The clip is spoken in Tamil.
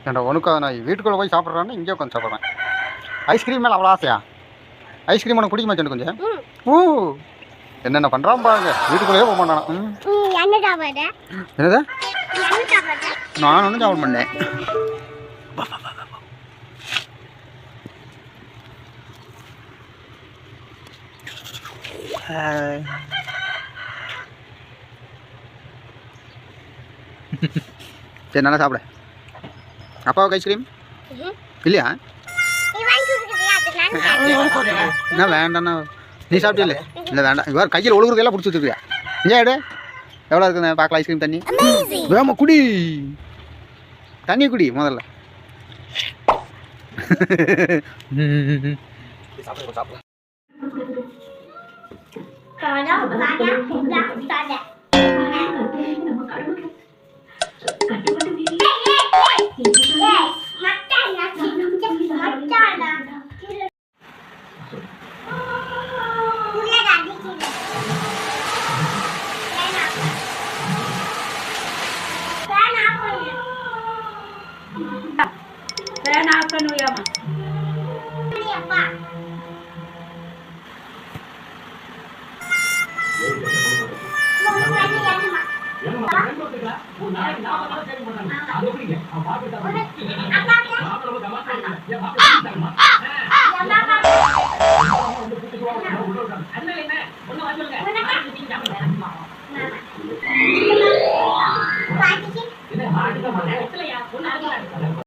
ஏன்டா உனக்கு நான் வீட்டுக்குள்ளே போய் சாப்பிட்றான்னு இங்கே உட்காந்து சாப்பிட்றேன். ஐஸ்கிரீம் மேலே அவ்வளோ ஆசையா? ஐஸ்கிரீம் உனக்கு பிடிக்குமா சொன்ன கொஞ்சம்? என்னென்ன பண்ணுறான் பாருங்க. வீட்டுக்குள்ளேயே போக மாட்டானா? என்னது? நான் ஒன்றும் சாப்பிட மாட்டேன். சரி நல்லா சாப்பிட. அப்பாவுக்கு ஐஸ்கிரீம் இல்லையா? என்ன வேண்டாண்ணா? நீ சாப்பிட்டியா? இல்லை வேண்டாம். இவ்வாறு கையில் ஒழுகுறதெல்லாம் பிடிச்சி வச்சுருக்கியா? ஏன் எடு எவ்வளோ இருக்குண்ணே பார்க்கலாம். ஐஸ்கிரீம் தண்ணி வேமா குடி. தண்ணி குடி முதல்ல. Fan apa nu ya, Mas? Apa?